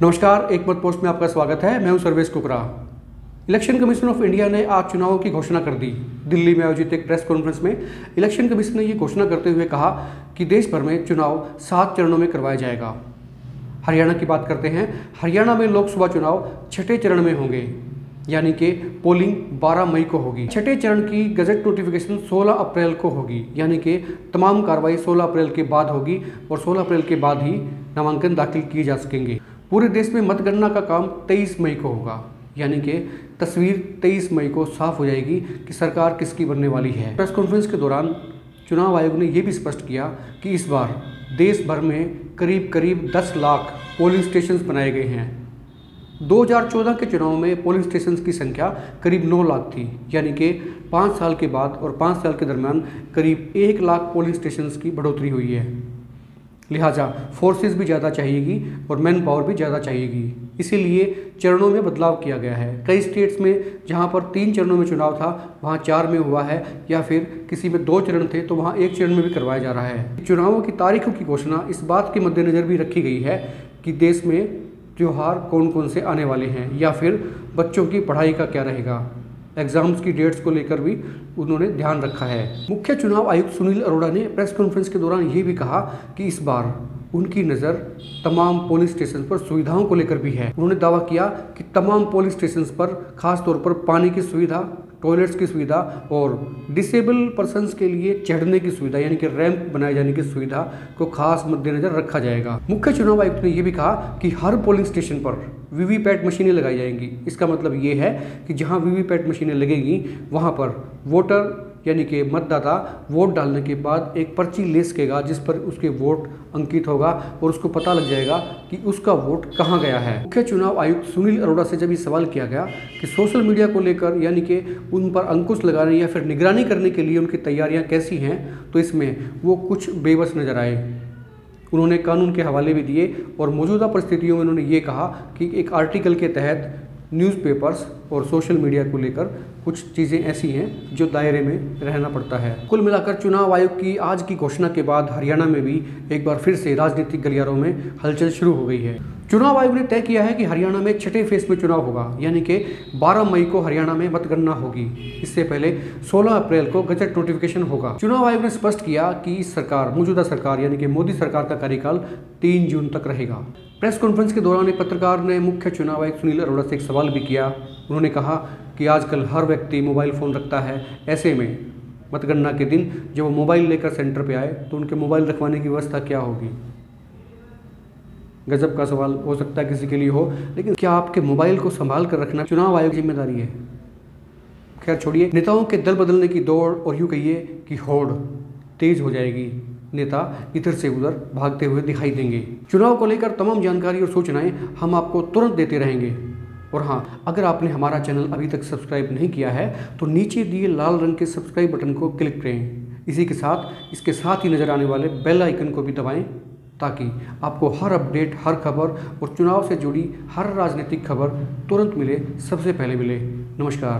नमस्कार, एक मत पोस्ट में आपका स्वागत है। मैं हूं सर्वेश कुकरा। इलेक्शन कमीशन ऑफ इंडिया ने आज चुनावों की घोषणा कर दी। दिल्ली में आयोजित एक प्रेस कॉन्फ्रेंस में इलेक्शन कमीशन ने ये घोषणा करते हुए कहा कि देश भर में चुनाव 7 चरणों में करवाया जाएगा। हरियाणा की बात करते हैं। हरियाणा में लोकसभा चुनाव 6ठे चरण में होंगे, यानी कि पोलिंग 12 मई को होगी। 6ठे चरण की गजट नोटिफिकेशन 16 अप्रैल को होगी, यानी कि तमाम कार्रवाई 16 अप्रैल के बाद होगी और 16 अप्रैल के बाद ही नामांकन दाखिल किए जा सकेंगे। पूरे देश में मतगणना का काम 23 मई को होगा, यानी कि तस्वीर 23 मई को साफ हो जाएगी कि सरकार किसकी बनने वाली है। प्रेस कॉन्फ्रेंस के दौरान चुनाव आयोग ने यह भी स्पष्ट किया कि इस बार देश भर में करीब 10 लाख पोलिंग स्टेशन बनाए गए हैं। 2014 के चुनाव में पोलिंग स्टेशन की संख्या करीब 9 लाख थी, यानी कि 5 साल के बाद और 5 साल के दरमियान करीब 1 लाख पोलिंग स्टेशन की बढ़ोतरी हुई है। लिहाजा फोर्सेस भी ज़्यादा चाहिएगी और मैन पावर भी ज़्यादा चाहिएगी, इसीलिए चरणों में बदलाव किया गया है। कई स्टेट्स में जहां पर 3 चरणों में चुनाव था वहां 4 में हुआ है, या फिर किसी में 2 चरण थे तो वहां 1 चरण में भी करवाया जा रहा है। चुनावों की तारीखों की घोषणा इस बात के मद्देनज़र भी रखी गई है कि देश में त्यौहार कौन कौन से आने वाले हैं, या फिर बच्चों की पढ़ाई का क्या रहेगा। एग्जाम्स की डेट्स को लेकर भी उन्होंने ध्यान रखा है। मुख्य चुनाव आयुक्त सुनील अरोड़ा ने प्रेस कॉन्फ्रेंस के दौरान ये भी कहा कि इस बार उनकी नज़र तमाम पोलिंग स्टेशन पर सुविधाओं को लेकर भी है। उन्होंने दावा किया कि तमाम पोलिंग स्टेशन पर खास तौर पर पानी की सुविधा, टॉयलेट्स की सुविधा और डिसेबल पर्सन्स के लिए चढ़ने की सुविधा, यानी कि रैंप बनाए जाने की सुविधा को खास मद्देनजर रखा जाएगा। मुख्य चुनाव आयुक्त ने यह भी कहा कि हर पोलिंग स्टेशन पर वीवीपैट मशीनें लगाई जाएंगी। इसका मतलब ये है कि जहां वीवीपैट मशीनें लगेंगी वहां पर वोटर यानी कि मतदाता वोट डालने के बाद एक पर्ची ले सकेगा जिस पर उसके वोट अंकित होगा और उसको पता लग जाएगा कि उसका वोट कहां गया है। मुख्य चुनाव आयुक्त सुनील अरोड़ा से जब ये सवाल किया गया कि सोशल मीडिया को लेकर, यानी कि उन पर अंकुश लगाने या फिर निगरानी करने के लिए उनकी तैयारियां कैसी हैं, तो इसमें वो कुछ बेबस नजर आए। उन्होंने कानून के हवाले भी दिए और मौजूदा परिस्थितियों में उन्होंने ये कहा कि एक आर्टिकल के तहत न्यूज़पेपर्स और सोशल मीडिया को लेकर कुछ चीज़ें ऐसी हैं जो दायरे में रहना पड़ता है। कुल मिलाकर चुनाव आयोग की आज की घोषणा के बाद हरियाणा में भी एक बार फिर से राजनीतिक गलियारों में हलचल शुरू हो गई है। चुनाव आयोग ने तय किया है कि हरियाणा में 6ठे फेज में चुनाव होगा, यानी कि 12 मई को हरियाणा में मतगणना होगी। इससे पहले 16 अप्रैल को गजट नोटिफिकेशन होगा। चुनाव आयोग ने स्पष्ट किया कि इस सरकार, मौजूदा सरकार यानी कि मोदी सरकार का कार्यकाल 3 जून तक रहेगा। प्रेस कॉन्फ्रेंस के दौरान एक पत्रकार ने मुख्य चुनाव आयुक्त सुनील अरोड़ा से एक सवाल भी किया। उन्होंने कहा कि आजकल हर व्यक्ति मोबाइल फ़ोन रखता है, ऐसे में मतगणना के दिन जब वो मोबाइल लेकर सेंटर पे आए तो उनके मोबाइल रखवाने की व्यवस्था क्या होगी। गजब का सवाल हो सकता है किसी के लिए हो, लेकिन क्या आपके मोबाइल को संभाल कर रखना चुनाव आयोग की जिम्मेदारी है? खैर छोड़िए, नेताओं के दल बदलने की दौड़ और यूँ कहिए कि होड़ तेज हो जाएगी। नेता इधर से उधर भागते हुए दिखाई देंगे। चुनाव को लेकर तमाम जानकारी और सूचनाएं हम आपको तुरंत देते रहेंगे। और हाँ, अगर आपने हमारा चैनल अभी तक सब्सक्राइब नहीं किया है तो नीचे दिए लाल रंग के सब्सक्राइब बटन को क्लिक करें। इसके साथ ही नज़र आने वाले बेल आइकन को भी दबाएं, ताकि आपको हर अपडेट, हर खबर और चुनाव से जुड़ी हर राजनीतिक खबर तुरंत मिले, सबसे पहले मिले। नमस्कार।